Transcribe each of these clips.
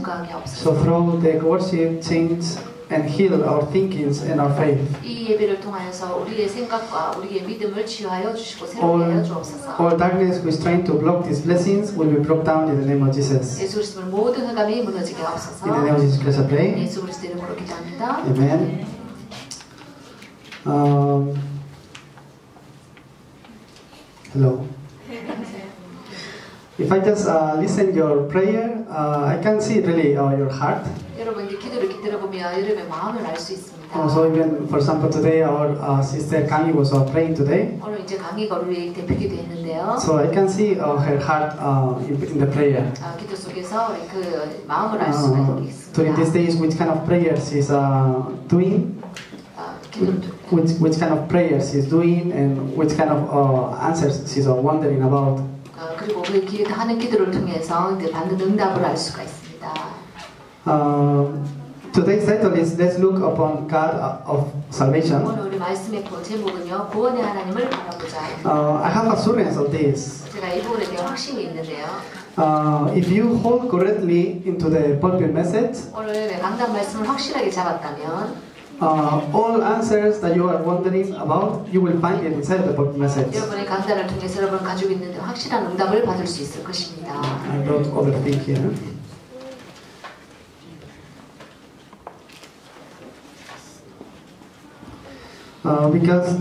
증거하게 So 하옵소서. through the worship, change and heal our thinkings and our faith. 이 예배를 통하여서 우리의 생각과 우리의 믿음을 치유하여 주시고 새롭게 하여 주옵소서. All darkness which is trying to block these blessings will be broke down in the name of Jesus. 예수 그리스도의 모든 흑암이 무너지게 In the 하옵소서. name of Jesus Christ I pray. 예수 그리스도 이름으로 기도합니다. Amen. Hello. If I just listen your prayer, I can see really your heart. 여러분 이제 기도를 들어보면 여러분의 마음을 알 수 있습니다. So even for example today our sister Kami was praying today. 오늘 이제 강의가 우리 대표기도 했는데요. So I can see her heart in the prayer. 기도 속에서 우리 그 마음을 알 수가 있습니다. During these days, which kind of prayers she's doing? Which kind of prayers she's doing, and which kind of answers she's wondering about. 그리고 그 하는 기도를 통해서 이제 받는 응답을 알 수가 있습니다. Today's title is Let's Look Upon God of Salvation. 오늘 우리 말씀의 제목은요, 구원의 하나님을 바라보자. I have assurance of this. 제가 이 부분에 대한 확신이 있는데요. If you hold correctly into the pulpit message, 오늘 강단 말씀을 확실하게 잡았다면, all answers that you are wondering about, you will find it inside the pulpit message. 여러분의 강단을 통해서 여러분 가지고 있는 확실한 응답을 받을 수 있을 것입니다. I don't overthink here. Because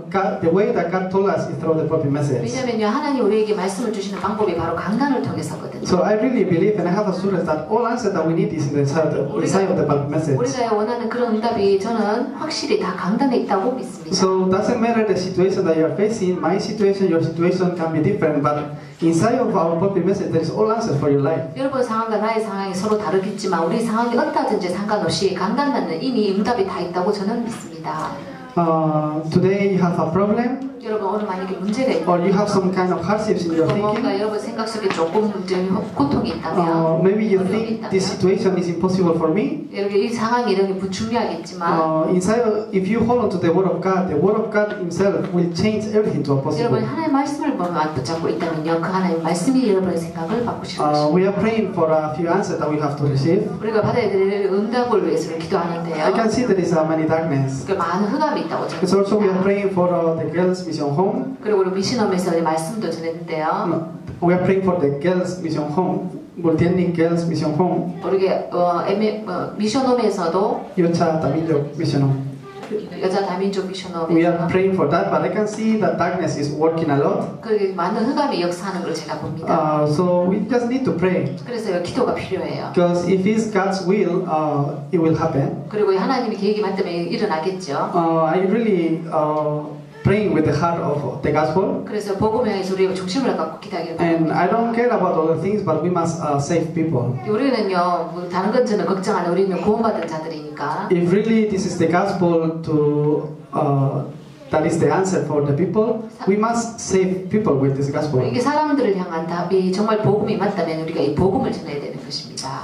God, the way that God told us is through the pulpit message. 왜냐면요, 하나님 우리에게 말씀을 주시는 방법이 바로 강단을 통해서거든요. So I really believe and I have assurance that all answers that we need is inside of the pulpit message. 우리가 원하는 그런 응답이 저는 확실히 다 강단에 있다고 믿습니다. So doesn't matter the situation that you are facing, my situation, your situation can be different, but inside of our pulpit message there is all answers for your life. 여러분 상황과 나의 상황이 서로 다르겠지만 우리 상황이 어떠하든지 상관없이 강단에는 이미 응답이 다 있다고 저는 믿습니다. Today you have a problem, 여러분 오늘 만약에 문제가 있다, or you have some kind of hardships in your 뭔가 thinking. 여러분 생각 속에 조금 고통이 있다면, Maybe you think this situation is impossible for me. 여러분 이 상황이 이렇게 중요하겠지만, Inside, if you hold on to the Word of God Himself will change everything to a possible. 여러분 하나님의 말씀을 보면 붙잡고 있다면요, 그 하나님의 말씀이 여러분의 생각을 바꾸실 것입니다. We are praying for a few answers that we have to receive. 우리가 받아야 될 응답을 위해서 I 기도하는데요. can see there is many darkness. 그 많은 흑암이 있다고 Because also we are 저는 praying for the girls' mission home. 그리고 우리 미션홈에서 말씀도 전했는데요. We are praying for the girls' mission home, multi-ethnic girls' mission home. 우리가 미션홈에서도 Yocha Tamilok mission home. 여자 다민족 We 미션홈에서 are praying for that, but I can see that darkness is working a lot. 그 많은 흑암이 역사하는 걸 제가 봅니다. So we just need to pray. 그래서 기도가 필요해요. Because if it's God's will, it will happen. 그리고 하나님의 계획이 맞다면 일어나겠죠. I really praying with the heart of the gospel. 그래서 복음을 향해서 우리가 중심을 갖고 기도하기를 And 바랍니다. I don't care about other things, but we must save people. 우리는요, 뭐 다른 건 저는 걱정 안 해요. 우리는 구원받은 자들이니까. If really this is the gospel to that is the answer for the people, we must save people with this gospel. 이게 사람들을 향한 답이 정말 복음이 맞다면 우리가 이 복음을 전해야 되는 것입니다.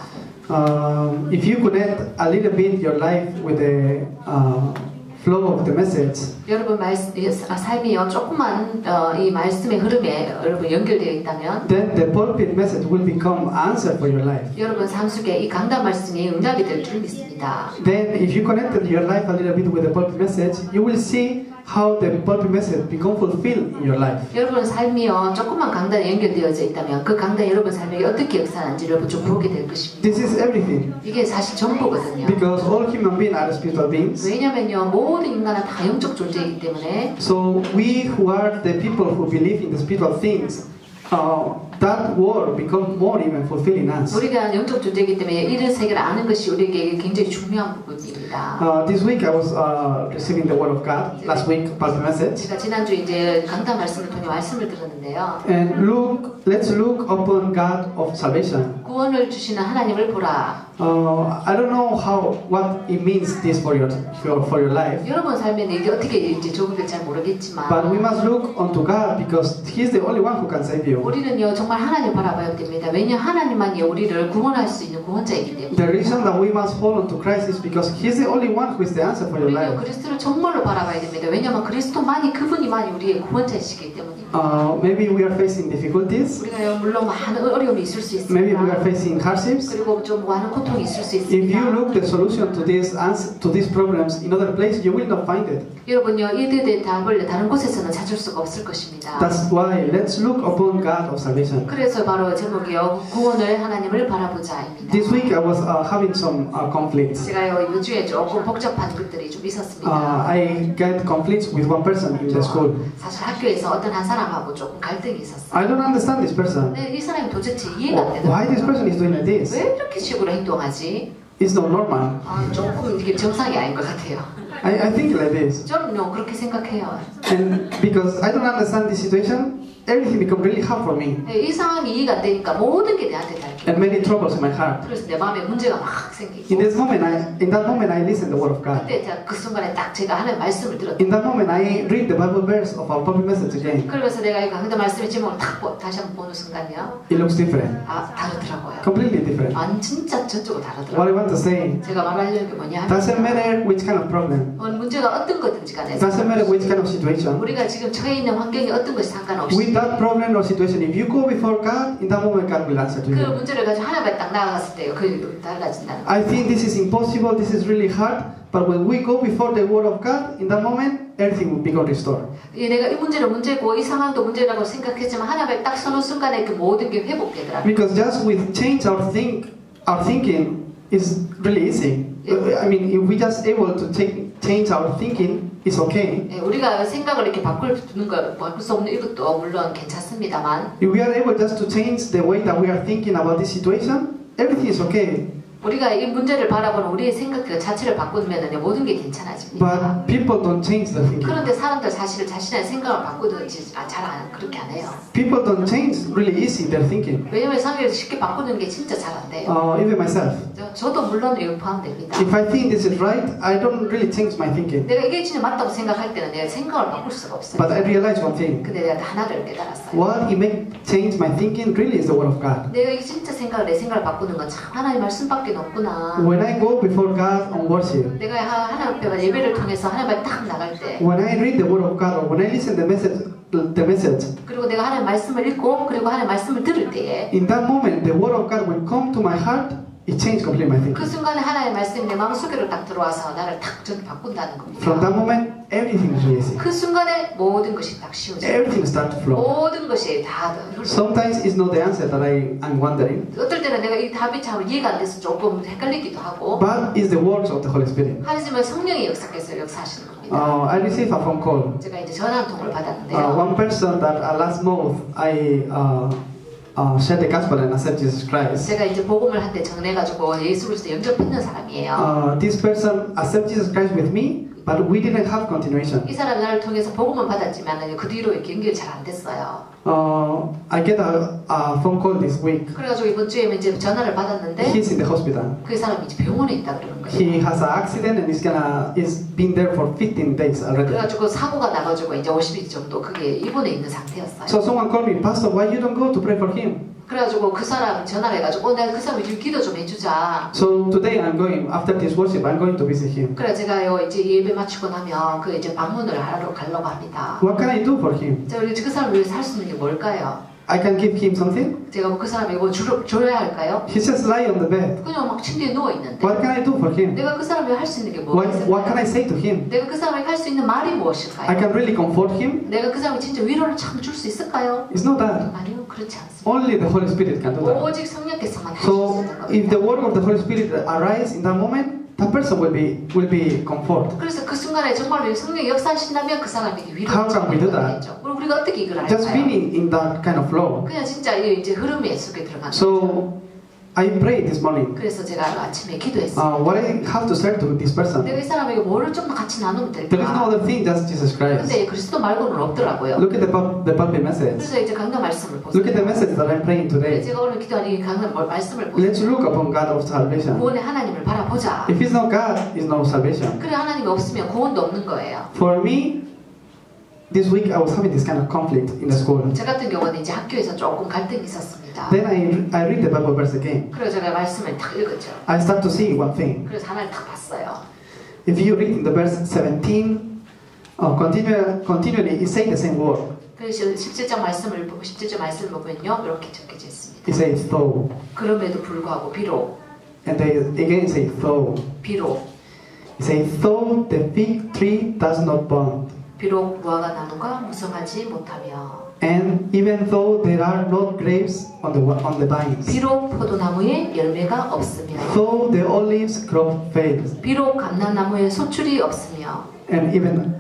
If you connect a little bit your life with the flow of the message, 여러분 삶이요 조금만 이 말씀의 흐름에 여러분 연결되어 있다면, then the pulpit message will become answer for your life. 여러분 삶 속에 이 강단 말씀이 응답이 될 줄 믿습니다. Then if you connected your life a little bit with the pulpit message, you will see how the pulpit message become fulfilled in your life. 여러분 삶이요 조금만 강단에 연결되어져 있다면 그 강단이 여러분 삶에 어떻게 역사하는지 여러분 좀 보게 될 것입니다. This is everything. 이게 사실 전부거든요. Because all human beings are spiritual beings. 왜냐면요 모든 인간은 다 영적 존재이기 때문에, So we who are the people who believe in the spiritual things, that word becomes more even fulfilling us. 우리가 영적 존재이기 때문에 이런 세계를 아는 것이 우리에게 굉장히 중요한 부분입니다. This week I was receiving the word of God. Last week, past message. 제가 지난주 이제 강단 말씀을 통해 말씀을 들었는데요. And let's look upon God of salvation. 구원을 주시는 하나님을 보라. I don't know what it means this for your life. 여러분 삶에는 이게 어떻게 이제 적용될지 잘 모르겠지만, But we must look unto God because He is the only one who can save you. 우리는요 정말 정말 하나님 바라봐야 됩니다. 왜냐하면 하나님만이 우리를 구원할 수 있는 구원자이기 때문에. The reason that we must hold on to Christ is because He's the only one who is the answer for your 우리는 life. 그리스도를 정말로 바라봐야 됩니다. 왜냐하면 그리스도만이 그분이만이 우리의 구원자이시기 때문입니다. Maybe we are facing difficulties. 우리가 물론 많은 어려움이 있을 수 있습니다. Maybe we are facing hardships. 그리고 좀 많은 고통이 있을 수 If you 있습니다. look the solution to these problems in other place, you will not find it. 여러분요, 이들에 대한 답을 다른 곳에서는 찾을 수가 없을 것입니다. That's why let's look upon God of salvation. 그래서 바로 제목이요, 구원을 하나님을 바라보자입니다. This week I was having some conflicts. 제가요, 이번 주에 조금 복잡한 것들이 좀 있었습니다. I get conflicts with one person in the school. 사실 학교에서 어떤 한 사람하고 조금 갈등이 있었어요. I don't understand this person. 근데 이 사람이 도대체 이해가 안 Why this 되더라고요. person is doing like this? 왜 이렇게 식으로 행동하지? It's not normal. 조금 이게 정상이 아닌 것 같아요. I think like this. 저는요, 그렇게 생각해요. And because I don't understand this situation, everything becomes really hard for me. 이 상황이 이해가 안 되니까 모든 게 내한테 다 이렇게. And many troubles in my heart. 그래서 내 마음에 문제가 막 생기고. In that moment, I listen the word of God. 그때 그 순간에 딱 제가 하나님 말씀을 들었어요. In that moment, I read the Bible verse of our public message again. 그러면서 내가 이 강단 말씀의 제목을 딱 다시 한번 보는 순간이요. It looks different, 다르더라고요. completely different. 진짜 저쪽으로 What I 다르더라고요. want to say, 제가 말하려는 게 뭐냐 doesn't 하면 matter which kind of problem, 문제가 어떤 거든지 간에 doesn't matter which kind of situation. 우리가 지금 처해 있는 환경이 어떤 것이 상관없이 With that problem or situation, if you go before God, in that moment God will answer to 그 you. 문제를 가지고 하나님 앞에 딱 나아갔을 때요. 그 달라진다는 거예요. I think this is impossible, this is really hard, but when we go before the word of God, in that moment, everything will become restored. 내가 이 문제는 문제고 이 상황도 문제라고 생각했지만 하나님 앞에 딱 서는 순간에 그 모든 게 회복되더라고요. Because just with change our thinking is really easy. I mean, if we just able to change our thinking, it's okay. 우리가 생각을 이렇게 바꿀 수 없는 이것도 물론 괜찮습니다만 If we are able just to change the way that we are thinking about this situation, everything is okay. 우리가 이 문제를 바라보는 우리의 생각 그 자체를 바꾸면 모든 게 괜찮아집니다. But people don't change the thinking. 그런데 사람들 사실 자신의 생각을 바꾸든지 잘 그렇게 안 해요. People don't change really easy their thinking. 왜냐면 사람들이 쉽게 바꾸는 게 진짜 잘 안 돼요. Even myself. 저도 물론 여기 포함됩니다. If I think this is right, I don't really change my thinking. 내가 이게 진짜 맞다고 생각할 때는 내가 생각을 바꿀 수가 없어요. But I realize one thing. 근데 내가 하나를 깨달았어요. What it make change my thinking really is the word of God. 내가 이 진짜 내 생각을 바꾸는 건 참 하나님 말씀밖에 없구나. When I go before God on worship, 내가 하나님 앞에 예배를 통해서 하나님 앞에 딱 나갈 때, when I read the word of God or when I listen the message, 그리고 내가 하나님 말씀을 읽고 그리고 하나님 말씀을 들을 때에 in that moment the word of God will come to my heart. It changed completely my 그 thinking. 순간에 하나님의 말씀이 내 마음속으로 딱 들어와서 나를 딱 저기 바꾼다는 From that 겁니다. moment, everything is really easy. 그 순간에 모든 것이 딱 쉬워져요. Everything starts to flow. 모든 것이 다 흘러. Sometimes it's not the answer that I'm wondering, 어떨 때는 내가 이 답이 잘 이해가 안 돼서 조금 헷갈리기도 하고 but it's the works of the Holy Spirit. 하지만 성령이 역사하시는 겁니다. I received a phone call. 제가 이제 전화 한 통을 받았는데요. One person that last month I shared the gospel and accept Jesus Christ. 제가 이제 복음을 한때 정해가지고 예수 그리스도 영접했는 사람이에요. This person accept Jesus Christ with me, but we didn't have continuation. 이 사람이 나를 통해서 복음은 받았지만 그 뒤로 이렇게 연결이 잘 안 됐어요. I get a phone call this week. 그래가지고 이번 주에 이제 전화를 받았는데 He's in the hospital. 그 사람이 이제 병원에 있다 그러는 거예요. He has an accident and he's been there for 15 days already. 그래가지고 사고가 나가지고 이제 50일 정도 그게 입원해 있는 상태였어요. So someone called me, Pastor, why you don't go to pray for him? 그래가지고 그 사람 전화를 해가지고 내가 그 사람 좀 기도 좀 해주자. So today I'm going, after this worship, I'm going to visit him. 그래 제가요 이제 예배 마치고 나면 그 이제 방문을 하러 가려고 합니다. What can I do for him? 제가 그 사람을 위해서 할 수 있는 게 뭘까요? I can give him something? 제가 그 사람에게 뭐 줘야 할까요? He just lie on the bed. 그냥 막 침대에 누워 있는데. What can I do for him? 내가 그 사람에게 할 수 있는 게 뭐가 What 있을까요? can I say to him? 내가 그 사람에게 할 수 있는 말이 무엇일까요? I can really comfort him? 내가 그 사람에게 진짜 위로를 참 줄 수 있을까요? It's not that. 아니요, 그렇지 않습니다. Only the Holy Spirit can do that. 오직 성령께서만 하실 수 So 있는 if the 겁니다. work of the Holy Spirit arise in that moment, that person will be comfort. 그래서 그 순간에 정말로 성령이 역사하신다면 그 사람에게 How can we do 위로를 that? 주겠죠. 그럼 우리가 어떻게 이걸 Just 할까요? being in that kind of flow. 그냥 진짜 이제 흐름의 속에 들어가는 거죠. So I prayed this morning. 그래서 제가 아침에 기도했어요. What I have to say to this person? 내가 이 사람에게 뭐를 좀 더 같이 나누면 There is no 될까? other thing, just Jesus Christ. 근데 그리스도 말고는 없더라고요. Look at the pulpit message. 그래서 이제 강단 말씀을 Look at the 보세요. message that I'm praying today. 제가 오늘 기도하는 이 강단 말씀을 Let's 보세요. look upon God of salvation. 구원의 하나님을 바라보자. If it's not God, it's no salvation. 그래 하나님이 없으면 구원도 없는 거예요. For me, this week I was having this kind of conflict in the school. 저 같은 경우는 이제 학교에서 조금 갈등이 있었습니다. Then I read the Bible verse again. 그래서 제가 말씀을 딱 읽었죠. I start to see one thing. 그래서 하나를 딱 봤어요. If you read in the verse 17, continually it says the same word. 그래서 17장 말씀을 보면요, 이렇게 적혀져 있습니다. It says though. 그럼에도 불구하고 비록. And they again say though. 비록. It says though the fig tree does not bud. 비록 무화과 나무가 무성하지 못하며. And even though there are no grapes on the vines. 비록 포도나무에 열매가 없으며. Though the olives crop fails. 비록 감람나무에 소출이 없으며. And even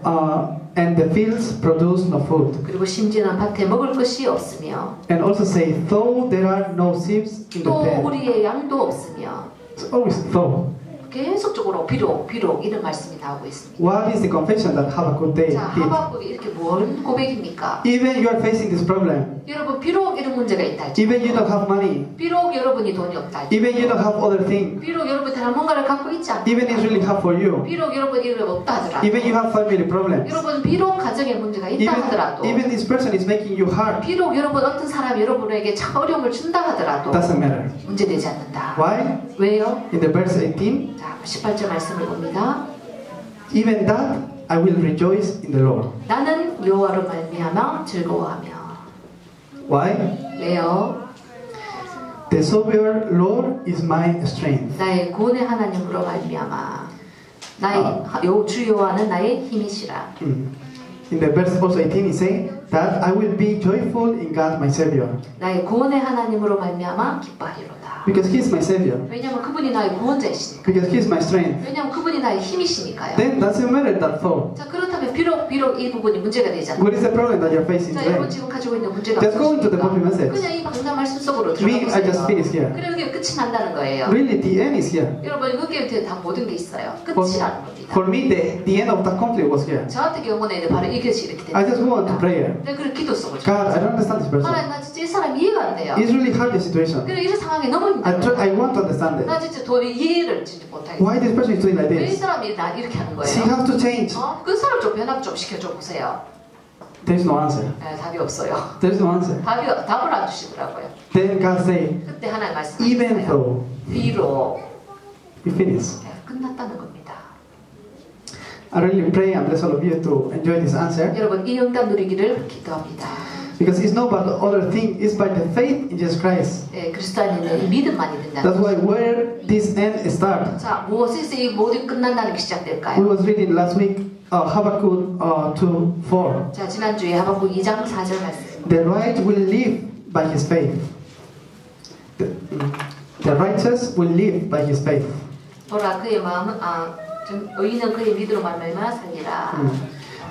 and the fields produce no food. 그리고 심지어는 밭에 먹을 것이 없으며. And also say though there are no sheep in the 또 pen. 우리의 양도 없으며. It's always though. 계속적으로 비록 이런 말씀이 나오고 있습니다. What is the confession that Habakkuk did? 자, 하박국이 이렇게 뭔 고백입니까? Even you are facing this problem. 여러분 비록 이런 문제가 있다 할지. Even you don't have money. 비록 여러분이 돈이 없다 할지. Even you don't have other things. 비록 여러분이 다른 뭔가를 갖고 있지 않다. Even it's really hard for you. 비록 여러분이 이런 없다 하더라도. Even you have family problems. 여러분 비록 가정에 문제가 있다 하더라도. Even this person is making you hard. 비록 여러분 어떤 사람이 여러분에게 참 어려움을 준다 하더라도. Doesn't matter. 문제되지 않는다. Why? 왜요? In the verse 18. 자, 18절 말씀을 봅니다. Even that I will rejoice in the Lord. 나는 여호와로 말미암아 즐거워하며. Why? 왜요? The sovereign Lord is my strength. 나의 구원의 하나님으로 말미암아. 나의 주 여호와는 나의 힘이시라. In the verse also 18 it says that I will be joyful in God my Savior. 나의 구원의 하나님으로 말미암아 기뻐하리로다. Because He is my Savior. 왜냐하면 그분이 나의 구원자이시니까. Because He is my strength. 왜냐하면 그분이 나의 힘이시니까요. Then doesn't matter that thought. 자, 그렇다면 비록 이 부분이 문제가 되잖아요. What is the problem that you're facing 자, 여러분 today? 지금 가지고 있는 문제가 Just go into the Bible message. 그냥 이 방금 말씀 속으로 I just 들어가보세요. finish here. 그래 그게 끝이 난다는 거예요. Really, the end is here. 여러분 그게 다 모든 게 있어요. 끝이라는 겁니다. For me, the end of the conflict was here. 저 같은 경우는 이제 바로 이것이 이렇게 됩니다. I just go on to prayer. 네, 그래 기도 속을. God, I don't understand this person. 하나님 나 진짜 이 사람 이해가 안 돼요. It's really hard the situation. 그래 이런 상황이 너무 힘들어요. I want to understand it. 나 진짜 도저히 이해를 진짜 못하겠어요. Why this person is doing like 왜 이 this? 사람이 나 이렇게 하는 거예요? She has to change. 그 사람 좀 변화 좀 시켜줘 보세요. There is no answer. 네, 답이 없어요. There is no answer. 답을 안 주시더라고요. Then God say, 그때 하나님 even 말씀하셨어요. though 비록 you finish. 네, 끝났다는 겁니다. I really pray and bless all of you to enjoy this answer. 여러분 이 응답 누리기를 기도합니다. Because it's not about the other thing, it's by the faith in Jesus Christ. 네, 그리스도 안에는 이 믿음만이 된다는 That's 거죠. why where this end starts. 자, 무엇에서 이 모든 끝난다는 게 We 시작될까요? was reading last week Habakkuk 2:4. 자, 지난주에 하박국 2장 4절 말씀. The right will live by his faith. The righteous will live by his faith. 보라 그의 마음은 의인은 그의 믿음으로 말미암아 살리라.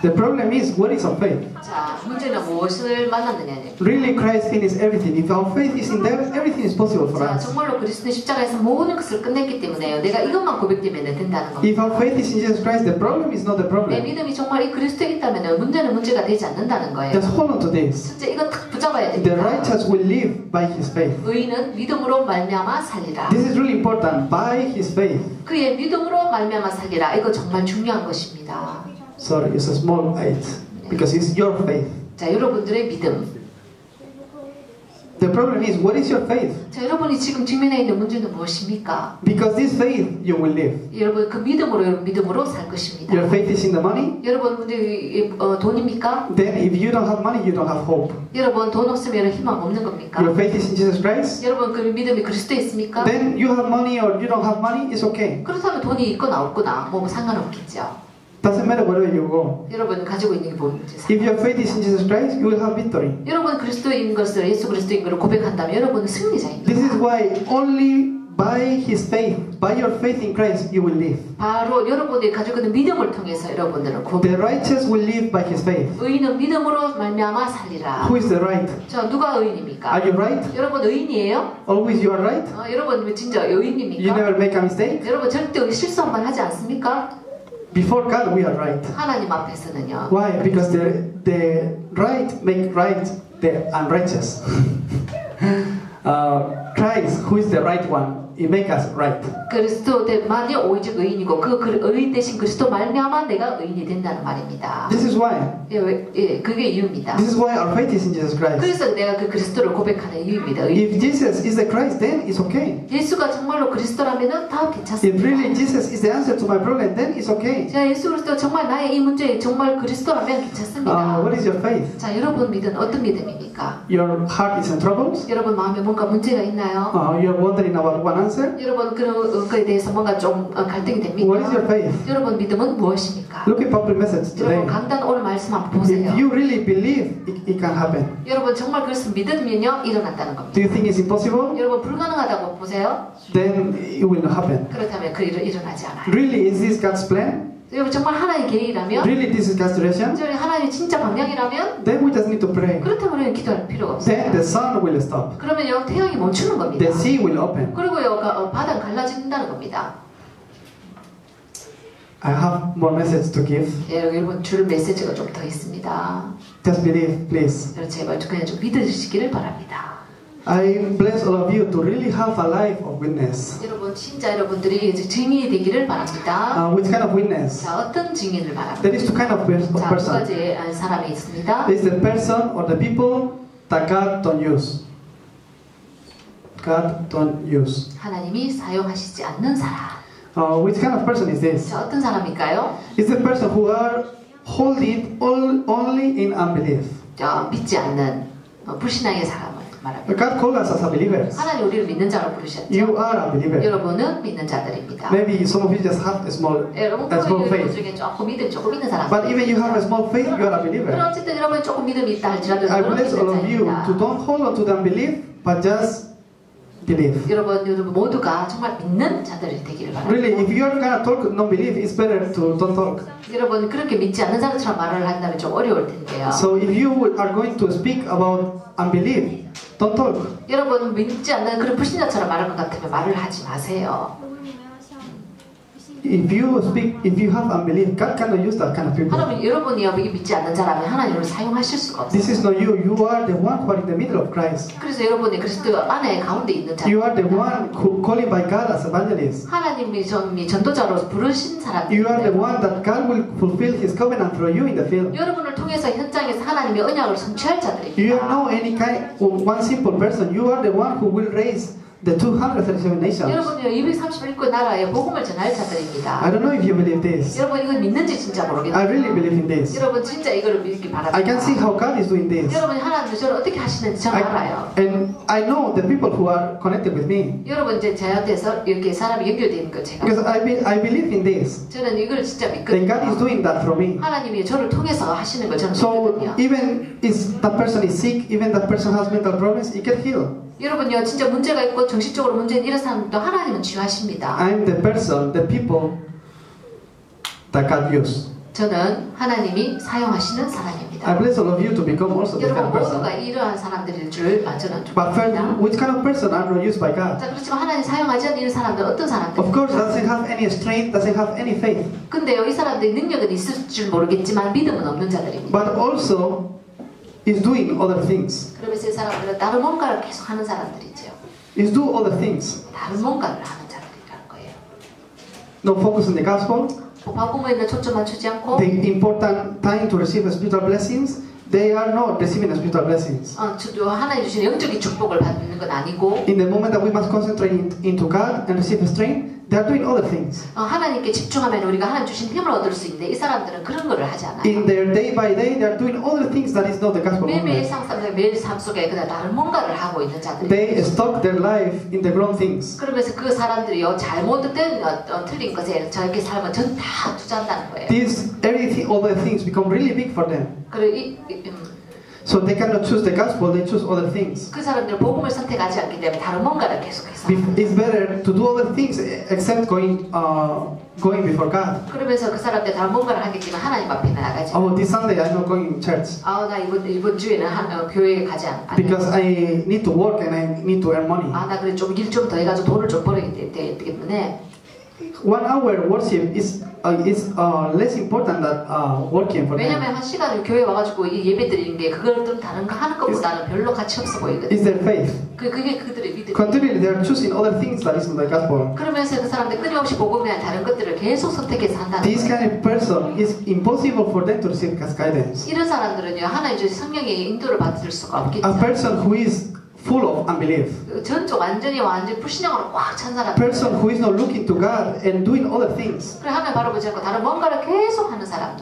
The problem is, what is our faith? 자, 문제는 무엇을 만났느냐는. Really, Christ finished everything. If our faith is in there, everything is possible for 자, us. 정말로 그리스도의 십자가에서 모든 것을 끝냈기 때문에요. 내가 이것만 고백되면 된다는 겁니다. If our faith is in Jesus Christ, the problem is not the 내 problem. 믿음이 정말 이 그리스도에 있다면 문제는 문제가 되지 않는다는 거예요. Just hold on to this. 진짜 이거 딱 붙잡아야 The 됩니다. righteous will live by his faith. 의인은 믿음으로 말미암아 살리라. This is really important. By his faith. 그의 믿음으로 말미암아 살리라. 이거 정말 중요한 것입니다. Sorry, it's a small 8. Because it's your faith. 자, 여러분들의 믿음. The problem is, what is your faith? 자, 여러분이 지금 직면해 있는 문제는 무엇입니까? Because this faith, you will live. 여러분 그 믿음으로 살 것입니다. Your faith is in the money? 여러분 문제 돈입니까? Then if you don't have money, you don't have hope. 여러분 돈 없으면 희망 없는 겁니까? Your faith is in Jesus Christ? 여러분 그 믿음이 그리스도에 있습니까? Then you have money or you don't have money, it's okay. 그렇다면 돈이 있거나 없거나 뭐 상관없겠죠. Doesn't matter wherever you go. 여러분 가지고 있는 게 뭔지. If your faith is in Jesus Christ, you will have victory. 여러분 그리스도인 것을 예수 그리스도인 것을 고백한다면 여러분은 승리자입니다. This is why only by His faith, by your faith in Christ, you will live. 바로 여러분이 가지고 있는 믿음을 통해서 여러분들은 The righteous will live by his faith. 의인은 믿음으로 말미암아 살리라. Who is the right? 자, 누가 의인입니까? Are you right? 여러분 의인이에요? Always you are right? 여러분 진짜 You 의인입니까? never make a mistake? 여러분 절대 실수 한번 하지 않습니까? Before God, we are right. 하나님 앞에서는요. Why? Because the right make right the unrighteous. Christ, who is the right one, it makes us right. 그리스도만이 오직 의인이고 그 의인 대신 그리스도 말미암아 내가 의인이 된다는 말입니다. This is why. 그게 이유입니다. This is why our faith is in Jesus Christ. 그래서 내가 그 그리스도를 고백하는 이유입니다. If Jesus is the Christ, then it's okay. 예수가 정말로 그리스도라면은 다 괜찮습니다. If really Jesus is the answer to my problem, then it's okay. 자, 예수 그리스도 정말 나의 이 문제에 정말 그리스도라면 괜찮습니다. What is your faith? 자, 여러분 믿음 어떤 믿음입니까? Your heart is in troubles? 여러분 마음에 뭔가 문제가 있나요? You're wondering about one answer? 여러분 그거에 대해서 뭔가 좀 갈등이 됩니까? What is your faith? 여러분 믿음은 무엇입니까? Look at public message today. 여러분 강단 오늘 말씀 한번 보세요. If you really believe, it can happen. 여러분 정말 그것을 믿으면요 일어난다는 겁니다. Do you think it's impossible? 여러분 불가능하다고 보세요? Then it will not happen. 그렇다면 그 일은 일어나지 않아요. Really, is this God's plan? 여러분 정말 하나님의 계획이라면, Really, this is God's direction? 하나님의 진짜 방향이라면, Then we just need to pray. 그렇다면 우리는 기도할 필요가 없어요. Then the sun will stop. 그러면요 태양이 멈추는 겁니다. The sea will open. 그리고요 바다가 갈라진다는 겁니다. I have more message to give. 여러분 줄 메시지가 좀 더 있습니다. Just believe, please. 여러분 제발 그냥 좀 믿으시기를 바랍니다. I bless all of you to really have a life of witness. 여러분 진짜 여러분들이 이제 증인이 되기를 바랍니다. Which kind of witness? 자 어떤 증인을 바랍니다. There is two kind of 자, 두 person. 가지 사람이 있습니다. There is the person or the people that God don't use. God don't use. 하나님이 사용하시지 않는 사람. Which kind of person is this? 자, 어떤 사람일까요? It's the person who are holding only in unbelief. 자, 믿지 않는 불신앙의 사람을 말합니다. God called us as a believers. 하나님 우리를 믿는 자로 부르셨죠. You are a believer. 여러분은 믿는 자들입니다. Maybe some of you just have a small 여러분 faith. 중에 조금 믿는 사람. But even you have a small faith, you are a believer. 그럼 어쨌든 여러분 조금 믿음이 있다 할지라도 I 여러분은 bless all 믿는 of you 자입니다. to don't hold on to the unbelief, but just believe. 여러분 모두가 정말 믿는 자들이 되기를 바랍니다. Really, if you are gonna talk non-belief, it's better to don't talk. 여러분 그렇게 믿지 않는 사람처럼 말을 한다면 좀 어려울 텐데요. So if you are going to speak about unbelief, don't talk. 여러분 믿지 않는 그런 불신자처럼 말할 것 같으면 말을 하지 마세요. If you have unbelief, God cannot use that kind of people. 여러분이 믿지 않는 자라면 하나님을 사용하실 수가 없어요. This is not you. You are the one who are in the middle of Christ. 그래서 여러분이 그리스도 안에 가운데 있는 자. You are the one who calling by God as evangelist. 하나님이 전도자로 부르신 사람. You are the one that God will fulfill His covenant through you in the field. 여러분을 통해서 현장에서 하나님의 언약을 성취할 자들입니다. You are not any kind of one simple person. You are the one who will raise the 237 nations. 여러분이요 231개 나라에 복음을 전할 자들입니다. I don't know if you believe this. 여러분 이걸 믿는지 진짜 모르겠어요. I really believe in this. 여러분 진짜 이거를 믿기 바랍니다. I can see how God is doing this. 여러분 하나님이 저를 어떻게 하시는지 저는 알아요. And I know the people who are connected with me. 여러분 이제 저한테서 이렇게 사람이 연결되어 있는 거 제가. Because I believe in this. 저는 이걸 진짜 And God 믿거든요. is doing that for me. 하나님이 저를 통해서 하시는 걸 저는 So 믿거든요. even if that person is sick, even that person has mental problems, it can heal. 여러분요 진짜 문제가 있고 정신적으로 문제 있는 이런 사람도 하나님은 치유하십니다. I'm the person, the people that God use. 저는 하나님이 사용하시는 I 사람입니다. bless all of you to become also this kind 여러분 of person. 모두가 이러한 사람들일 줄 저는 But first, 축복합니다. which kind of person are not used by God? 자 그렇지만 하나님 사용하지 않는 이 사람들 어떤 사람들? Of course, doesn't have any strength, doesn't have any faith. 근데요 이 사람들이 능력은 있을 줄 모르겠지만 믿음은 없는 자들입니다. But also is doing other things. 그러면서 이 사람들은 다른 뭔가를 계속 하는 사람들이죠. Is do other things. 다른 뭔가를 하는 자들이라는 거예요. No focus on the gospel. 복음에 초점 맞추지 않고 The important time to receive spiritual blessings, they are not receiving spiritual blessings. 하나님 주신 영적인 축복을 받는 건 아니고 In the moment that we must concentrate into God and receive strength, they are doing other things. 하나님께 집중하면 우리가 하나님 주신 힘을 얻을 수 있는데 이 사람들은 그런 거를 하지 않아요. In their day by day, they are doing other things that is not the gospel. 매일 삶 속에 그냥 다른 뭔가를 하고 있는 자들이. They stock their life in the wrong things. 그러면서 그 사람들이요 잘못된 틀린 것에 저렇게 삶을 전 다 투자한다는 거예요. These everything, other things become really big for them. So they cannot choose the gospel; they choose other things. 그 사람들은 복음을 선택하지 않기 때문에 다른 뭔가를 계속해서. It's better to do other things except going before God. 그러면서 그 사람들 다른 뭔가를 하겠지만 하나님 앞에 나가지. Oh, this Sunday I'm not going to church. 나 이번 주에는 교회에 가지 않아. Because I need to work and I need to earn money. 나 그래 좀 일 좀 더 해가지고 돈을 좀 벌어야 되기 때문에. 1 hour worship is less important than working for them. 왜냐면 한 시간을 교회 와가지고 이 예배 드리는 게 그걸 좀 다른 거 하는 것보다는 별로 가치 없어 보이거든. Is their faith. 그게 그들의 믿음. Continually, they are choosing other things that isn't the gospel. 그러면서 그 사람들 끊임없이 복음에 대한 다른 것들을 계속 선택해서 한다는 This 거예요. kind of person is impossible for them to receive God's guidance. 이런 사람들은요 하나님 주신 성령의 인도를 받을 수가 없겠죠. A person who is full of unbelief. 전적 완전히 불신앙으로 꽉 찬 사람. Person who is not looking to God and doing other things. 그래 하나님 바라보지 않고 다른 뭔가를 계속 하는 사람.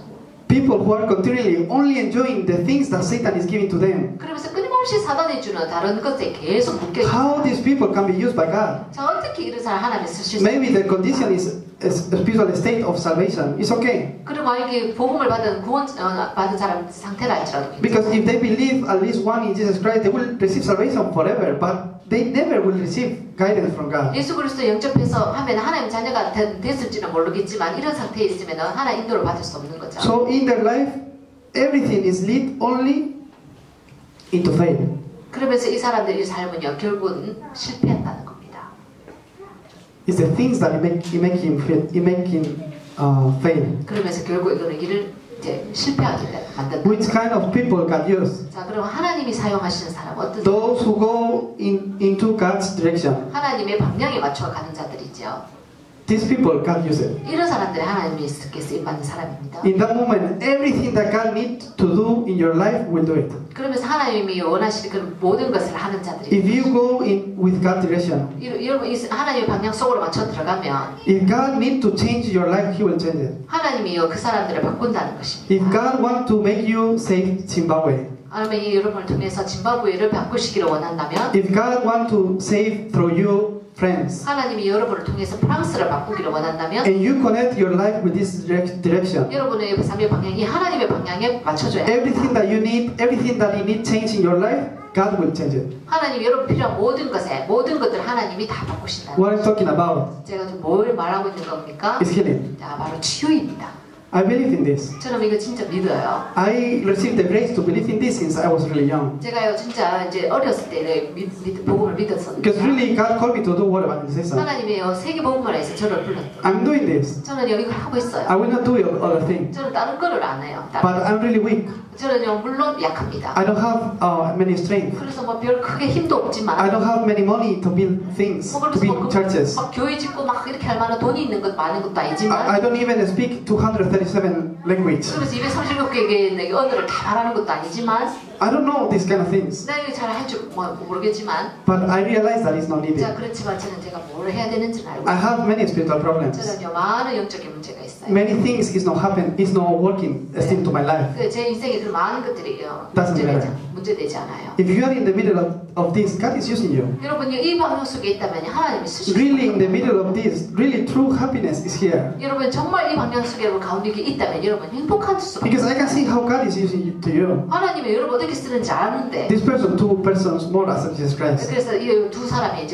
People who are continually only enjoying the things that Satan is giving to them. 그러면서 끊임없이 사단이 주는 다른 것에 계속 묶여 있는. How these people can be used by God? 자 어떻게 이런 사람 하나님 쓰실 수? Maybe their condition is a spiritual state of salvation. It's okay. 그리고 만약에 복음을 받은 구원 받은 사람 상태라 할지라도. Because if they believe at least one in Jesus Christ, they will receive salvation forever. But they never will receive guidance from God. 예수 그리스도 영접해서 하면 하나님 자녀가 됐을지는 모르겠지만 이런 상태에 있으면 하나님 인도를 받을 수 없는 거죠. So in their life, everything is lead only into faith. 그러면서 이 사람들의 삶은요 결국은 실패한다는 겁니다. It's the things that make him fail. 그러면서 결국 이거는 일을 이제 실패하게 만든다. Which kind of people God use? 자, 그럼 하나님이 사용하시는 사람 어떤? Those who go into God's direction. 하나님의 방향에 맞춰 가는 자들이죠. These people God uses. 이런 사람들이 하나님이 쓰임 받는 사람입니다. In that moment, everything that God needs to do in your life will do it. 그러면서 하나님이 원하시는 그 모든 것을 하는 자들이. If you go in with God's direction. 여러분 하나님의 방향 속으로 맞춰 들어가면. If God needs to change your life, He will change it. 하나님이요 그 사람들을 바꾼다는 것입니다. If God wants to make you save Zimbabwe. 아니면 여러분을 통해서 짐바브웨를 바꾸시기를 원한다면. If God wants to save through you. Friends. 하나님이 여러분을 통해서 프랑스를 바꾸기를 원한다면 And you connect your life with this direction. 여러분의 삶의 방향이 하나님의 방향에 맞춰줘야 합니다. Everything that you need, everything that you need change in your life, God will change it. 하나님이 여러분 필요한 모든 것들 하나님이 다 바꾸신다. What I'm talking about? 제가 지금 뭘 말하고 있는 겁니까? Is healing. 자, 바로 치유입니다. I believe in this. 저는 이거 진짜 믿어요. I received the grace to believe in this since I was really young. 제가요 진짜 이제 어렸을 때 복음을 믿었었는데. Because really God called me to do what evangelism. 하나님이요 세계 복음화에서 저를 불렀어요. I'm doing this. 저는 이걸 하고 있어요. I will not do other things. 저는 다른 거를 안 해요. But I'm really weak. 저는요 물론 약합니다. I don't have many strength. 그래서 뭐 별 크게 힘도 없지만. I don't have many money to build things, to build churches. 막 교회 짓고 막 이렇게 할 만한 돈이 있는 것 많은 것도 아니지만. I don't even speak 237 language. 그래서 237개의 언어를 다 말하는 것도 아니지만. I don't know these kind of things. 내가 이거 잘 할 줄 모르겠지만. But I realize that it's not needed. 자, 그렇지만 저는 제가 뭘 해야 되는지는 알고 I have many spiritual problems. 저는요 많은 영적인 문제가 있어요. Many things is not working still to my life. 제 인생에 그 많은 것들이요 문제되지 않아요. If you are in the middle of this, God is using you. 여러분이 이 방향 속에 있다면 하나님이 쓰시는 Really in the middle of this, really true happiness is here. 여러분 정말 이 방향 속에 가운데 있다면 여러분 행복할 수밖에. Because I can see how God is using it to you. 하나님이 여러분 어떻게 쓰는지 아는데. This person, 2 persons more as Jesus Christ. 그래서 이 두 사람이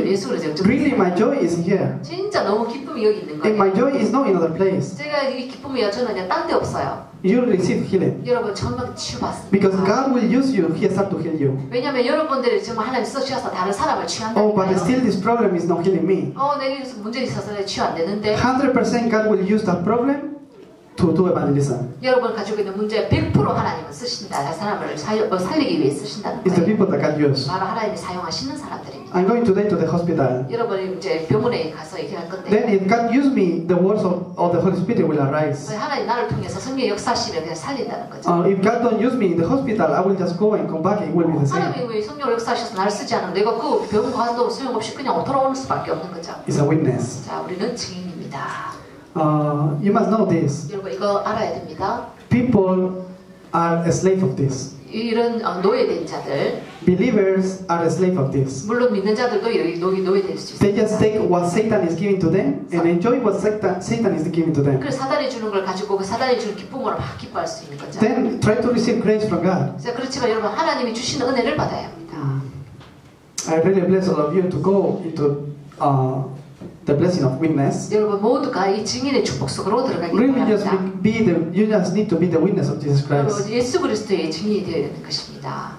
예수 그리스도. Really, my joy is here. 진짜 너무 기쁨이 여기 있는 거예요. And my joy is not in other place. 제가 이 기쁨이요 저는 그냥 딴 데 없어요. You receive healing. 여러분 정말 치유받습니다. Because God will use you, He start to heal you. 왜냐면 여러분들이 정말 하나님 쓰셔서 다른 사람을 치유한다니까요. Oh, but still this problem is not healing me. 내게 문제 있어서 치유 안 되는데. 100% God will use that problem to do evangelism. 여러분 가지고 있는 문제 100% 하나님은 쓰신다. 사람을 살리기 위해 쓰신다는 It's the 거예요. people that God use. 바로 하나님이 사용하시는 사람들입니다. I'm going today to the hospital. 여러분이 이제 병원에 가서 얘기할 건데. Then if God use me, the words of the Holy Spirit will arise. 하나님 나를 통해서 성령 역사하시면 그냥 살린다는 거죠. If God don't use me in the hospital, I will just go and come back. It will be the same. 하나님이 왜 성령 역사하셔서 나를 쓰지 않으면 내가 그 병원 가도 소용없이 그냥 돌아오는 수밖에 없는 거죠. It's a witness. 자, 우리는 증인입니다. You must know this. 여러분 이거 알아야 됩니다. People are a slave of this. 이런 노예된 자들. Believers are a slave of this. 물론 믿는 자들도 여기 노예될 수 있어요. They just take what Satan is giving to them and enjoy what Satan is giving to them. 그 사단이 주는 걸 가지고 그 사단이 주는 기쁨으로 막 기뻐할 수 있는 거죠. Then try to receive grace from God. 그렇지만 여러분 하나님이 주시는 은혜를 받아야 합니다. I really bless all of you to go into the blessing of witness. 여러분 모두가 이 증인의 축복 속으로 들어가기 Really 바랍니다. you just need to be the witness of Jesus Christ. 여러분 예수 그리스도의 증인이 되어야 되는 것입니다.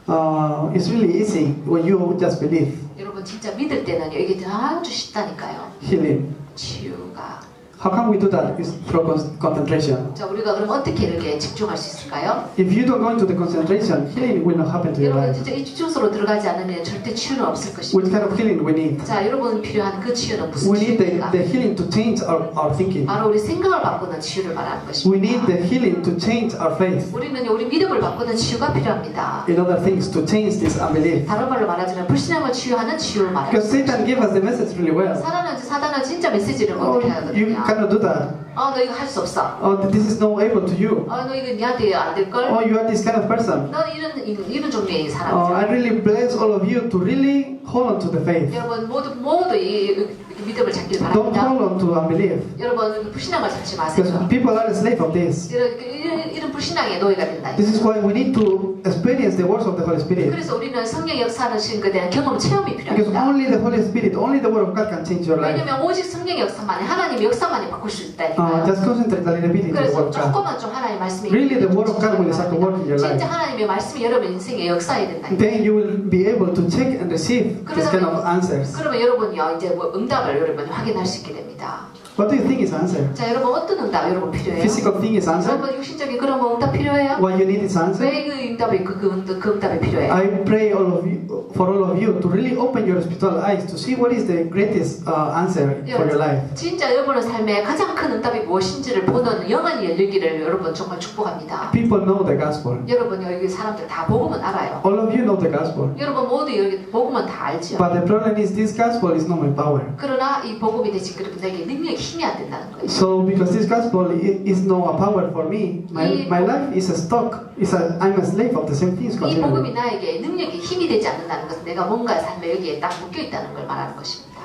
It's really easy when you just believe. 여러분 진짜 믿을 때는요 이게 아주 쉽다니까요. Healing. 치유가. How can we do that? It's through concentration. 자, 우리가 그럼 어떻게 이렇게 집중할 수 있을까요? If you don't go into the concentration, healing will not happen to your 여러분 life. 진짜 이 집중소로 들어가지 않으면 절대 치유는 없을 Which 것입니다. kind of healing we need? 자, 여러분 필요한 그 치유는 무슨 We need 치유입니까? the healing to change our thinking. 바로 우리 생각을 바꾸는 치유를 말하는 We need 것입니다. the healing to change our faith. 우리는 우리 믿음을 바꾸는 치유가 필요합니다. In other things, to change this unbelief. 다른 말로 말하자면 불신앙을 치유하는 치유를 말합니다. Because Satan gave us the message really well. 사단은 진짜 메시지를 Oh, 어떻게 you 하거든요. cannot do that. 너 이거 할 수 없어. Oh, this is not able to you. 너 이거 니한테 안 될 걸. Oh, you are this kind of person. 너 이런 종류의 Oh, I 사람이죠. really bless all of you to really hold on to the faith. 여러분 모두 이 믿음을 찾길 Don't 바랍니다. hold on to unbelief. 여러분 불신앙을 찾지 Because 마세요. people are a slave of this. 이런 불신앙의 노예가 된다. This is why we need to experience the words of the Holy Spirit. 그래서 우리는 성령 역사하시는 것에 대한 경험 체험이 Because 필요합니다. only the Holy Spirit, only the Word of God can change your life. 왜냐면 오직 성령 역사만이 하나님의 역사만이 바꿀 수 있다니까요. Just concentrate a little bit into the 그래서 Word of God. 조금만 좀 하나님의 말씀이 Really, the Word of God will start to work in your life. 진짜 하나님의 말씀이 여러분 인생에 역사해야 된다니까요. Then you will be able to check and receive this kind of answers. 그러면 여러분이요 이제 뭐 응답을 여러분이 확인할 수 있게 됩니다. What do you think is answer? 자, 여러분 어떤 응답 여러분 필요해요? Physical thing is answer. 여러분 육신적인 그런 뭐 응답 필요해요? What you need is answer. 왜 그 응답이 그 응답이 필요해요? I pray for all of you to really open your spiritual eyes to see what is the greatest answer for your life. 진짜 여러분의 삶에 가장 큰 응답이 무엇인지를 보는 영안이 열리기를 여러분 정말 축복합니다. People know the gospel. 여러분 여기 사람들 다 복음은 알아요. All of you know the gospel. 여러분 모두 여기 복음은 다 알죠. But the problem is this gospel is not my power. 그러나 이 복음이 대신 여러분에게 능력이 힘이 안 된다는 거예요. So because this gospel is no power for me, my life is a stock. I'm a slave of the same things 이 복음이 continually. 나에게 능력이 힘이 되지 않는다는 것은 내가 뭔가 삶에 여기에 딱 묶여 있다는 걸 말하는 것입니다.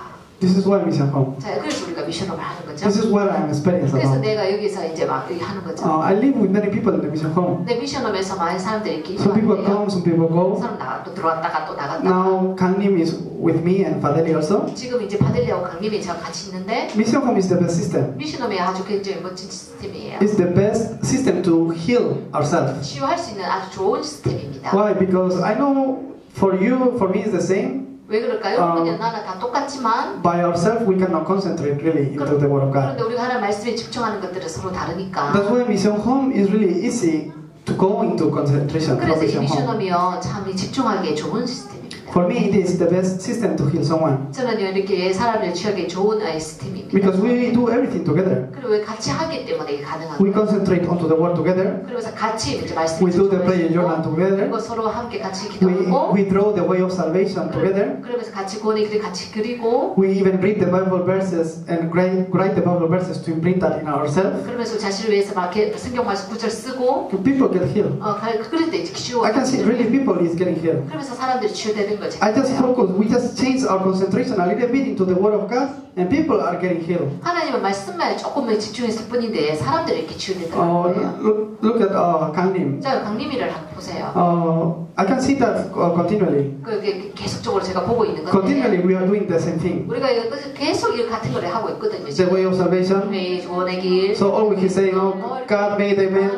This is why mission home. 자, 그래서 우리가 미션업을 하는 거죠. This is what I'm experiencing 그래서 now. 내가 여기서 이제 막 여기 하는 거죠. I live with many people in the mission home. 내 미션업에서 많은 사람들이 이렇게 Some people 일하는데요. come, some people go. 사람 또 들어왔다가 또 나갔다가. Now Kangnim is with me and Fadeli also. 지금 이제 바델리하고 강림이 저랑 같이 있는데 Mission home is the best system. 미션업이 아주 굉장히 멋진 시스템이에요. It's the best system to heal ourselves. 치유할 수 있는 아주 좋은 시스템입니다. Why? Because I know for you, for me, it's the same. 왜 그럴까요? 그냥 나는 다 똑같지만 By ourselves, we cannot concentrate really into the Word of God. 그런데 우리가 하나님 말씀에 집중하는 것들은 서로 다르니까. That's why mission home is really easy to go into concentration from 그래서 이 mission home. 미션업이요 참 집중하기에 좋은 시스템입니다. For me, it is the best system to heal someone. 저는요 이렇게 사람을 치유하기 좋은 시스템입니다. Because we do everything together. 그리고 같이 하기 때문에 이게 가능한 We 거예요. concentrate onto the Word together. 그러면서 같이 이제 말씀을 We do the prayer journal together. 그리고 서로 함께 같이 We 기도하고 draw the way of salvation together. 그러면서 같이 고니 같이 그리고 We even read the Bible verses and write the Bible verses to imprint that in ourselves. 그러면서 자신을 위해서 막 이렇게 성경 말씀 구절 쓰고 People get healed. 그럴 때 이제 치유. I can see really people is getting healed. 그러면서 사람들이 치유되는 거죠. I just focus. We just change our concentration a little bit into the Word of God, and people are getting healed. 하나님은 말씀만 조금만 집중했을 뿐인데 사람들이 이렇게 치유되더라고요. Look at Kangnim. 자, 강림이를 한번 보세요. I can see that continually. 그게 계속적으로 제가 보고 있는 건데 Continually, we are doing the same thing. 우리가 이거 계속 일 같은 걸 하고 있거든요. The way of salvation. 네, 구원의 길. So always he's saying, "Oh, God made the man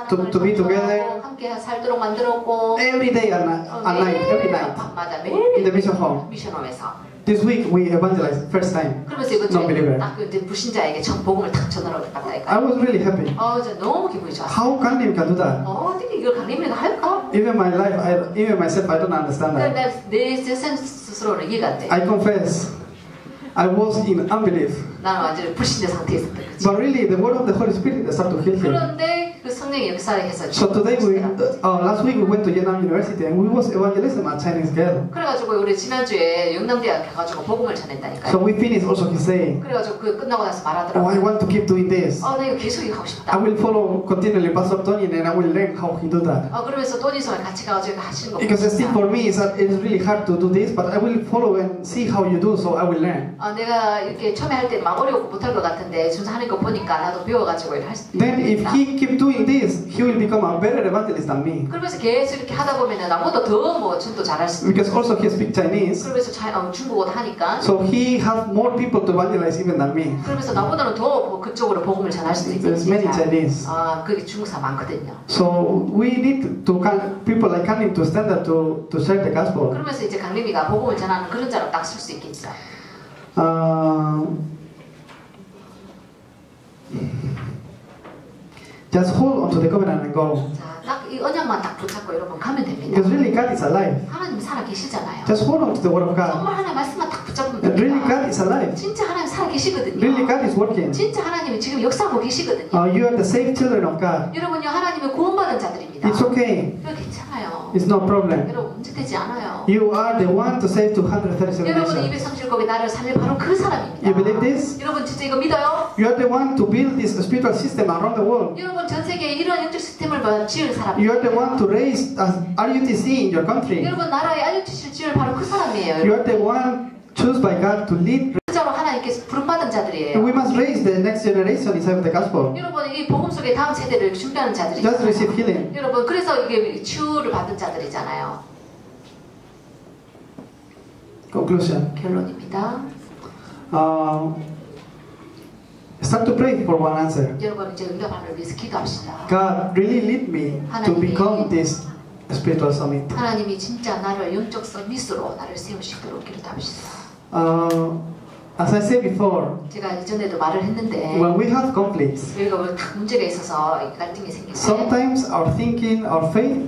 to be together 함께 살도록 만들었고 every day and night, every night 밤마다 in 매일 the mission home." 미션홈에서. This week we evangelized first time. 그러면서 이거 Non-believer. 딱 이제 불신자에게 전 복음을 딱 전하러 갔다니까. I was really happy. 저 너무 기분이 좋았어. How Kangnim can do that? 어떻게 이걸 강림이가 할까? Even my life, even myself, I don't understand that. 내 스스로는 이해가 안 돼. I confess, I was in unbelief. 나는 완전히 불신자 상태에 있었던 거지. But really, the word of the Holy Spirit started to heal him. 그런데 그 성령의 역사를 해서 So today last week we went to Yeonam University and we was evangelism a Chinese girl. 그래가지고 우리 지난주에 영남대학 가가지고 복음을 전했다니까요. So we finished also his saying, 그래가지고 그 끝나고 나서 "Oh, I 말하더라고요. want to keep doing this. 나 이거 계속 이거 하고 I 싶다. will follow continually Pastor Tony and I will learn how he do that." 그러면서 또니성을 같이 가가지고 하시는 거 Because still 보고 for me it's really hard to do this, but I will follow and see how you do, so I will learn. 내가 이렇게 처음에 할 때 막 어려워 못할 것 같은데 준사 하는 거 보니까 나도 배워가지고 할 수 Then if 있다. he keep doing this, this, he will become a better evangelist than me. 그러면서 계속 이렇게 하다 보면은 나보다 더 뭐 전도 잘할 수 있어요. Because also he speaks Chinese. 그러면서 중국어도 하니까. So he has more people to evangelize even than me. 그러면서 나보다는 더 그쪽으로 복음을 전할 수도 있겠지. There's many Chinese. 아, 그게 중국 사람 많거든요. So we need to people like Kanim to stand up to share the gospel. 그러면서 이제 강림이가 복음을 전하는 그런 자로 딱 쓸 수 있겠죠. Just hold on to the covenant and go. 자, 딱 이 언약만 딱 붙잡고 여러분 가면 됩니다. Because really God is alive. 하나님 살아 계시잖아요. Just hold on to the word of God. 정말 하나님 말씀만 딱 붙잡으면 And really 됩니다. God is alive. 진짜 하나님 살아 계시거든요. Really God is working. 진짜 하나님이 지금 역사하고 계시거든요. You are the saved children of God. 여러분요, 하나님의 구원받은 자들입니다. It's okay. 이거 괜찮아요. It's no problem. 여러분 문제되지 않아요. You are the one to save 237 여러분 nations. 237곡의 나라를 살릴 바로 그 사람입니다. You believe this? 여러분 진짜 이거 믿어요? You are the one to build this spiritual system around the world. 여러분 전 세계에 이런 영적 시스템을 지을 사람. You are the one to raise RUTC in your country. 여러분 나라의 RUTC를 지을 바로 그 사람이에요. You are the one chosen by God to lead. 진짜로 하나님께서 부름받은 자들이에요. And we must raise the next generation inside of the gospel. 여러분 이 복음 속에 다음 세대를 준비하는 자들이잖아요. Just receive healing. 여러분 그래서 이게 치유를 받은 자들이잖아요. Conclusion. 결론입니다. Start to pray for one answer. 여러분 이제 응답하는 위해서 기도합시다. God really lead me to become this spiritual summit. 하나님이 진짜 나를 영적 서밋으로 나를 세우시도록 기도합시다. As I said before, 제가 이전에도 말을 했는데 when we have conflicts, 우리가 딱 문제가 있어서 갈등이 생길 때 sometimes our thinking, our faith,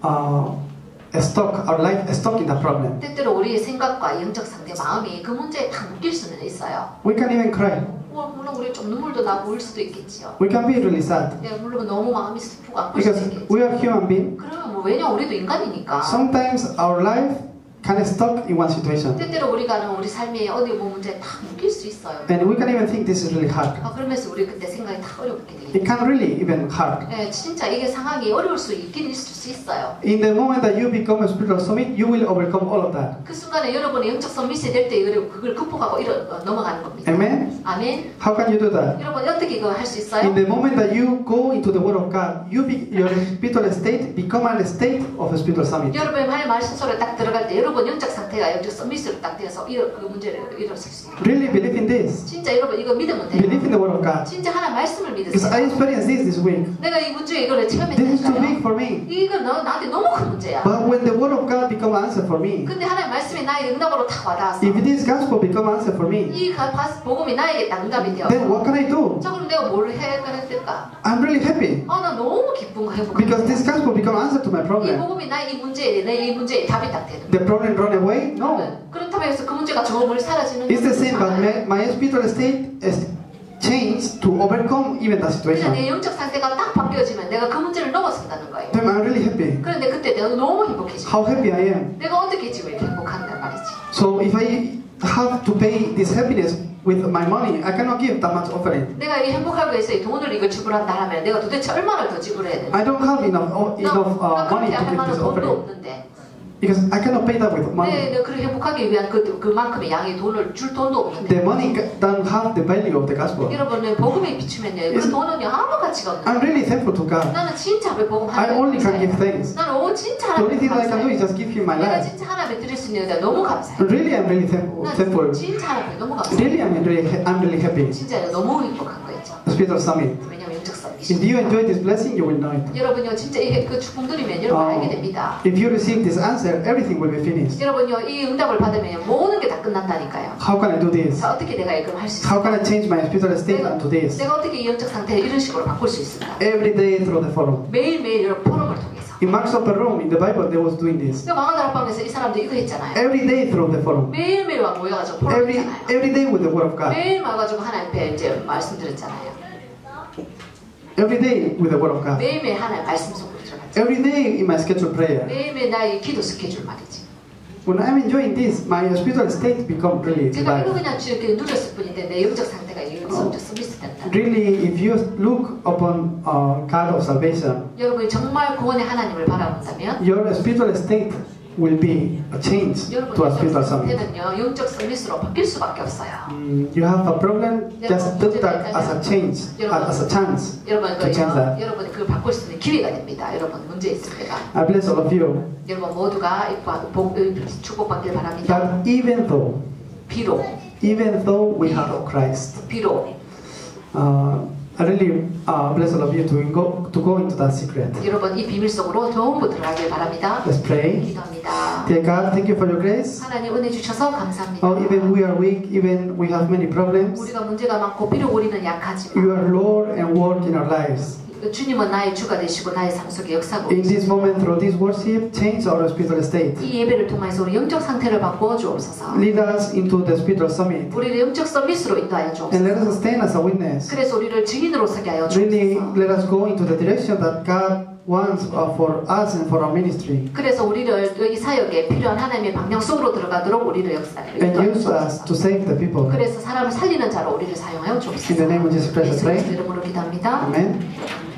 our life is stuck in the problem. 때때로 우리의 생각과 영적 상태, 마음이 그 문제에 딱 묶일 수는 있어요. We can even cry. 물론 우리 좀 눈물도 나고 울 수도 있겠지요. We can be really sad. 네, 물론 너무 마음이 슬프고 아플 수도 Because 있겠지. we are human beings. 그러면 뭐 왜냐 우리도 인간이니까. Sometimes our life can stuck in one situation. 때때로 우리가 우리 삶에 어디 뭐 문제에 딱 묶일 수 있어요. And we can even think this is really hard. 그러면서 우리 그때 생각이 다 어렵게 되겠죠. It can really even hard. 네, 진짜 이게 상황이 어려울 수 있긴 있을 수 있어요. In the moment that you become a spiritual summit, you will overcome all of that. 그 순간에 여러분의 영적 서밋이 될 때 그걸 극복하고 넘어가는 겁니다. Amen? 아멘. How can you do that? 여러분 어떻게 이거 할 수 In 있어요? the moment that you go into the Word of God, your spiritual state become a state of a spiritual summit. 여러분의 말씀 속에 딱 들어갈 때 여러분 영적 상태가 영적 서밋으로 딱 되어서 그 문제를 일어설 수 있어요. Really believe in this. 진짜 여러분 이거 믿으면 돼요. Believe in the Word of God. 진짜 하나님 말씀을 Because I 믿으세요. experienced this week. 내가 이 문제 이거를 This is too 체험했다니까요. big for me. 이거 나한테 너무 큰 문제야. But when the Word of God become an answer for me, 근데 하나님 말씀이 나의 응답으로 다 와닿았어. if this gospel become an answer for me, 이 복음이 나에게 딱 응답이 되어. then what can I do? 자 그럼 내가 뭘 해야 될까? I'm really happy. 나 너무 기쁜 거 행복한 Because this 거야. gospel become an answer to my 이 problem. 복음이 나의 이 문제에 답이 딱 되는 거야. The problem run away? No. 그렇다고 해서 그 문제가 저물 사라지는 It's the same, but 않아요. my spiritual state is changed to overcome even that 그냥 situation. 내 영적 상태가 딱 바뀌어지면 내가 그 문제를 넘어선다는 거예요. Then I'm really happy. 그런데 그때 내가 너무 행복해져. How happy I am. 내가 어떻게 지금 이렇게 행복한단 말이지. So if I have to pay this happiness with my money, I cannot give that much offering. 내가 이 행복하기 위해서 이 돈을 이걸 지불한다 하면 내가 도대체 얼마를 더 지불해야 되나? I don't have enough 나 money 그렇게 to 할 give 만한 this 돈도 offering. 없는데. Because I cannot pay that with money. 내가 그렇게 행복하기 위한 그만큼의 양의 돈을 줄 돈도 없는데. The money don't have the value of the gospel. 여러분은 복음에 비추면요, 그 돈은요 아무 가치가 없는. I'm really thankful to God. 나는 진짜 왜 복음 I only can give thanks. 나는 진짜 The only 하나님께 thing that I can do 감사해. is just give Him my 내가 life. 진짜 하나님께 드릴 수 있는 데 너무 감사해. Really, I'm really thankful. 난 진짜 하나님께 너무 감사해. Really, I'm really happy. 진짜 너무 행복한 거 있죠. The Spiritual Summit. 왜냐면 영적 If 서밋이. you enjoy this blessing, you will know it. 여러분요 진짜 이게 그 축복 누리면 여러분 알게 됩니다. If you receive this answer, everything will be finished. 여러분요 이 응답을 받으면 모든 게 다 끝난다니까요. How can I do this? 자 어떻게 내가 이걸 할 수 How 있을까? can I change my spiritual state unto this? 내가 어떻게 이 영적 상태를 이런 식으로 바꿀 수 있을까? Every day through the forum. 매일매일 이런 포럼을 통해서. In Mark's upper room, in the Bible, they was doing this. 망하다락방에서 이 사람들 이거 했잖아요. Every day through the forum. 매일매일 와 모여가지고 포럼 했잖아요. Every day with the word of God. 매일 와가지고 하나님 앞에 이제 말씀드렸잖아요. Every day with the word of God. 매일매일 하나님 말씀 속으로 들어갔죠. Every day in my scheduled prayer. 매일매일 나의 기도 스케줄 말이지. When I'm enjoying this, my spiritual state become really 제가 이거 divine. 그냥 이렇게 누렸을 뿐인데 내 영적 상태가 영적 서비스 된다. Really, if you look upon God of salvation, 여러분이 정말 구원의 하나님을 바라본다면 your spiritual state will be a change 여러분 to a 영적 spiritual summit. 상태는요 영적 서밋으로 바뀔 수밖에 없어요. You have a problem, just took that as a change, as a chance 여러분 to change that. 여러분 그 바꿀 수 있는 기회가 됩니다. 여러분 문제 있을 때가. I bless all of you 여러분 모두가 축복받길 바랍니다. that even though we have Christ, 비록 I really bless all of you to go into that secret. 여러분 이 비밀 속으로 전부 들어가길 바랍니다. Let's pray. 기도합니다. Dear God, thank you for your grace. 하나님 은혜 주셔서 감사합니다. Even we are weak, even we have many problems, 우리가 문제가 많고 비록 우리는 약하지만 you are Lord and work in our lives. 주님은 나의 주가 되시고 나의 삶 속에 역사하고 In this moment, through this worship, change our spiritual state. 이 예배를 통해서 우리 영적 상태를 바꾸어 주옵소서. Lead us into the spiritual summit. 우리를 영적 서밋으로 인도하여 And let 주옵소서. us stand as a witness. 그래서 우리를 증인으로 서게 하여 Really, 주옵소서. let us go into the direction that God wants for us and for our ministry. 그래서 우리를 이 사역에 필요한 하나님의 방향 속으로 들어가도록 우리를 And use us to save the people. 그래서 사람을 살리는 자로 우리를 사용하여 In 주옵소서. the name of Jesus Christ, I 예수 pray. 그리스도 이름으로 기도합니다. Amen.